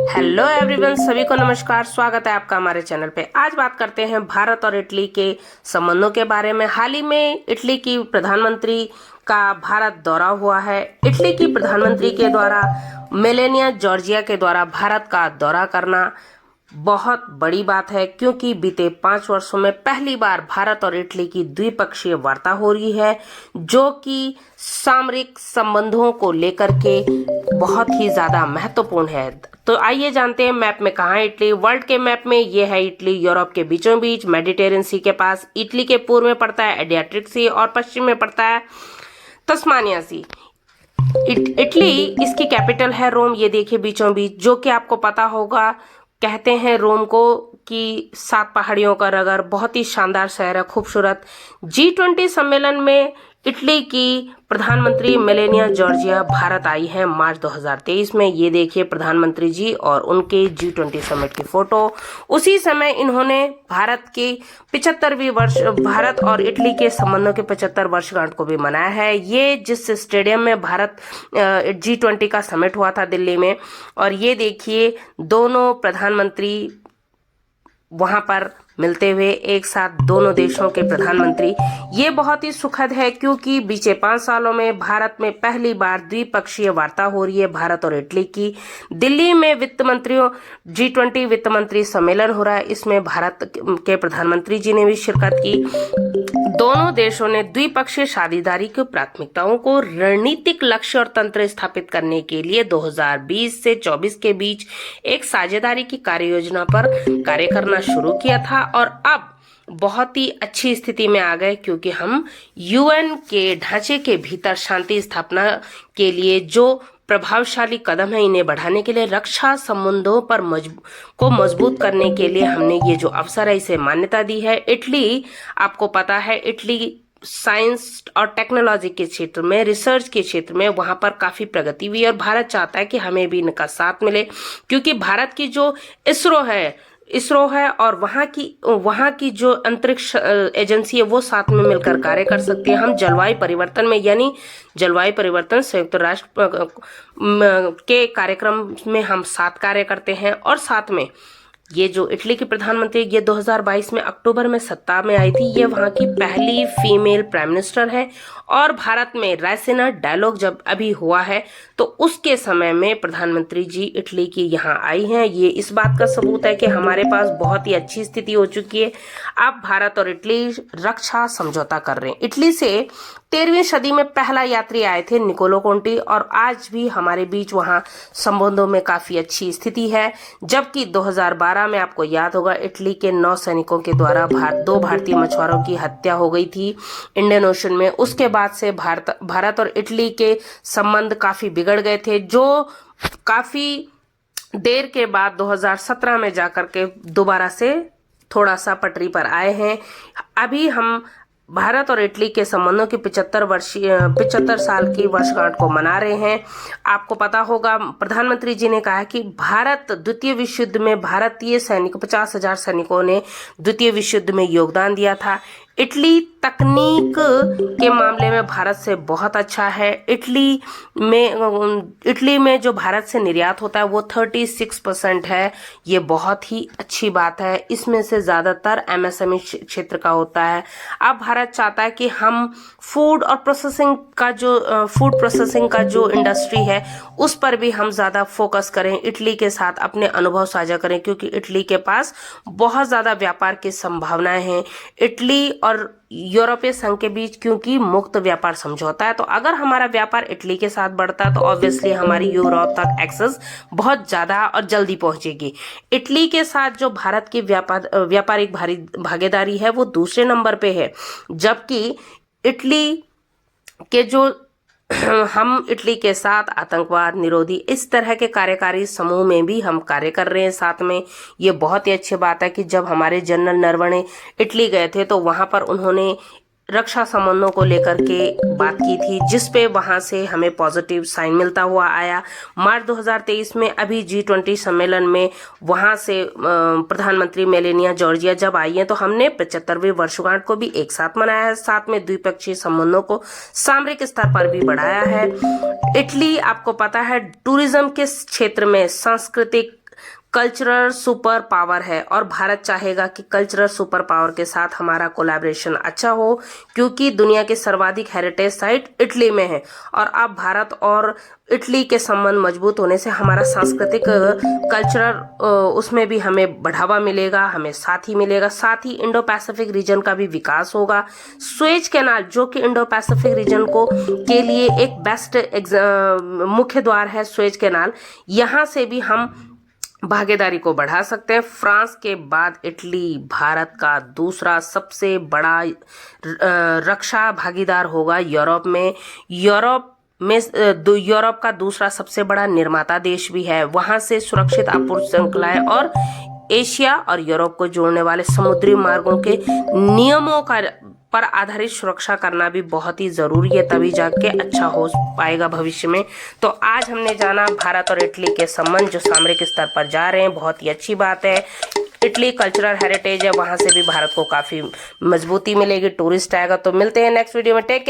Hello everyone, सभी को नमस्कार। स्वागत है आपका हमारे चैनल पे। आज बात करते हैं भारत और इटली के संबंधों के बारे में। हाल ही में इटली की प्रधानमंत्री का भारत दौरा हुआ है। इटली की प्रधानमंत्री के द्वारा मेलेनिया जॉर्जिया के द्वारा भारत का दौरा करना बहुत बड़ी बात है, क्योंकि बीते 5 वर्षों में पहली बार भारत और इटली की द्विपक्षीय वार्ता हो रही है, जो कि सामरिक संबंधों को लेकर के बहुत ही ज्यादा महत्वपूर्ण है। तो आइए जानते हैं मैप में कहाँ है इटली। वर्ल्ड के मैप में ये है इटली, यूरोप के बीचों बीच मेडिटेरियन सी के पास। इटली के पूर्व में पड़ता है एडियाट्रिक सी और पश्चिम में पड़ता है तस्मानिया सी। इटली, इसकी कैपिटल है रोम। ये देखिए बीचों बीच, जो कि आपको पता होगा, कहते हैं रोम को कि 7 पहाड़ियों का नगर। बहुत ही शानदार शहर है, खूबसूरत। G20 सम्मेलन में इटली की प्रधानमंत्री मेलेनिया जॉर्जिया भारत आई है मार्च 2023 में। ये देखिए प्रधानमंत्री जी और उनके G20 समिट की फोटो। उसी समय इन्होंने भारत के 75वीं वर्ष, भारत और इटली के संबंधों के 75 वर्षगांठ को भी मनाया है। ये जिस स्टेडियम में भारत G20 का समिट हुआ था दिल्ली में, और ये देखिए दोनों प्रधानमंत्री वहां पर मिलते हुए एक साथ, दोनों देशों के प्रधानमंत्री। ये बहुत ही सुखद है, क्योंकि बीते 5 सालों में भारत में पहली बार द्विपक्षीय वार्ता हो रही है भारत और इटली की। दिल्ली में वित्त मंत्रियों G20 वित्त मंत्री सम्मेलन हो रहा है। इसमें भारत के प्रधानमंत्री जी ने भी शिरकत की। दोनों देशों ने द्विपक्षीय साझेदारी की प्राथमिकताओं को रणनीतिक लक्ष्य और तंत्र स्थापित करने के लिए 2020 से 24 के बीच एक साझेदारी की कार्य योजना पर कार्य करना शुरू किया था, और अब बहुत ही अच्छी स्थिति में आ गए, क्योंकि हम UN के ढांचे के भीतर शांति स्थापना के लिए जो प्रभावशाली कदम है, इन्हें बढ़ाने के लिए, रक्षा संबंधों पर मजबूत करने के लिए हमने ये जो अवसर है इसे मान्यता दी है। इटली, आपको पता है, इटली साइंस और टेक्नोलॉजी के क्षेत्र में, रिसर्च के क्षेत्र में वहां पर काफी प्रगति हुई है, और भारत चाहता है कि हमें भी इनका साथ मिले, क्योंकि भारत की जो इसरो है और वहां की जो अंतरिक्ष एजेंसी है, वो साथ में मिलकर कार्य कर सकती है। हम जलवायु परिवर्तन में, यानी जलवायु परिवर्तन संयुक्त राष्ट्र के कार्यक्रम में हम साथ कार्य करते हैं। और साथ में ये जो इटली की प्रधानमंत्री, ये 2022 में अक्टूबर में सत्ता में आई थी। ये वहां की पहली फीमेल प्राइम मिनिस्टर है। और भारत में रायसीना डायलॉग जब अभी हुआ है, तो उसके समय में प्रधानमंत्री जी इटली की यहाँ आई हैं। ये इस बात का सबूत है कि हमारे पास बहुत ही अच्छी स्थिति हो चुकी है। अब भारत और इटली रक्षा समझौता कर रहे हैं। इटली से 13वीं सदी में पहला यात्री आए थे निकोलो कोंटी, और आज भी हमारे बीच वहां संबंधों में काफी अच्छी स्थिति है। जबकि 2012 में आपको याद होगा, इटली के 9 सैनिकों के द्वारा 2 भारतीय मछुआरों की हत्या हो गई थी इंडियन ओशन में। उसके बाद से भारत और इटली के संबंध काफी बिगड़ गए थे, जो काफी देर के बाद 2017 में जाकर के दोबारा से थोड़ा सा पटरी पर आए हैं। अभी हम भारत और इटली के संबंधों की 75 साल की वर्षगांठ को मना रहे हैं। आपको पता होगा, प्रधानमंत्री जी ने कहा कि भारत द्वितीय विश्व युद्ध में, भारतीय सैनिक 50,000 सैनिकों ने द्वितीय विश्व युद्ध में योगदान दिया था। इटली तकनीक के मामले में भारत से बहुत अच्छा है। इटली में जो भारत से निर्यात होता है वो 36% है। ये बहुत ही अच्छी बात है। इसमें से ज्यादातर MSME क्षेत्र का होता है। अब भारत चाहता है कि हम फूड प्रोसेसिंग का जो इंडस्ट्री है, उस पर भी हम ज्यादा फोकस करें, इटली के साथ अपने अनुभव साझा करें, क्योंकि इटली के पास बहुत ज्यादा व्यापार की संभावनाएं हैं। इटली और यूरोपीय संघ के बीच क्योंकि मुक्त व्यापार समझौता है, तो अगर हमारा व्यापार इटली के साथ बढ़ता है, तो ऑब्वियसली हमारी यूरोप तक एक्सेस बहुत ज्यादा और जल्दी पहुंचेगी। इटली के साथ जो भारत की व्यापारिक भागीदारी है, वो दूसरे नंबर पे है। जबकि इटली के जो हम इटली के साथ आतंकवाद निरोधी, इस तरह के कार्यकारी समूह में भी हम कार्य कर रहे हैं साथ में। ये बहुत ही अच्छी बात है कि जब हमारे जनरल नरवणे इटली गए थे, तो वहां पर उन्होंने रक्षा संबंधों को लेकर के बात की थी, जिसपे वहां से हमें पॉजिटिव साइन मिलता हुआ आया। मार्च 2023 में अभी G20 सम्मेलन में वहां से प्रधानमंत्री मेलेनिया जॉर्जिया जब आई है, तो हमने 75वीं वर्षगांठ को भी एक साथ मनाया है। साथ में द्विपक्षीय संबंधों को सामरिक स्तर पर भी बढ़ाया है। इटली, आपको पता है, टूरिज्म के क्षेत्र में सांस्कृतिक कल्चरल सुपर पावर है और भारत चाहेगा कि कल्चरल सुपर पावर के साथ हमारा कोलैबोरेशन अच्छा हो, क्योंकि दुनिया के सर्वाधिक हेरिटेज साइट इटली में है। और अब भारत और इटली के संबंध मजबूत होने से हमारा सांस्कृतिक कल्चरल उसमें भी हमें बढ़ावा मिलेगा, हमें साथ ही मिलेगा। साथ ही इंडो पैसिफिक रीजन का भी विकास होगा। सुएज कैनाल जो कि इंडो पैसिफिक रीजन को के लिए एक बेस्ट मुख्य द्वार है, सुएज कैनाल, यहाँ से भी हम भागीदारी को बढ़ा सकते हैं। फ्रांस के बाद इटली भारत का दूसरा सबसे बड़ा रक्षा भागीदार होगा यूरोप में। यूरोप का दूसरा सबसे बड़ा निर्माता देश भी है। वहां से सुरक्षित आपूर्ति श्रृंखलाएं और एशिया और यूरोप को जोड़ने वाले समुद्री मार्गों के नियमों का पर आधारित सुरक्षा करना भी बहुत ही जरूरी है, तभी जाके अच्छा हो पाएगा भविष्य में। तो आज हमने जाना भारत और इटली के संबंध जो सामरिक स्तर पर जा रहे हैं, बहुत ही अच्छी बात है। इटली कल्चरल हेरिटेज है, वहां से भी भारत को काफी मजबूती मिलेगी, टूरिस्ट आएगा। तो मिलते हैं नेक्स्ट वीडियो में, टेक केयर।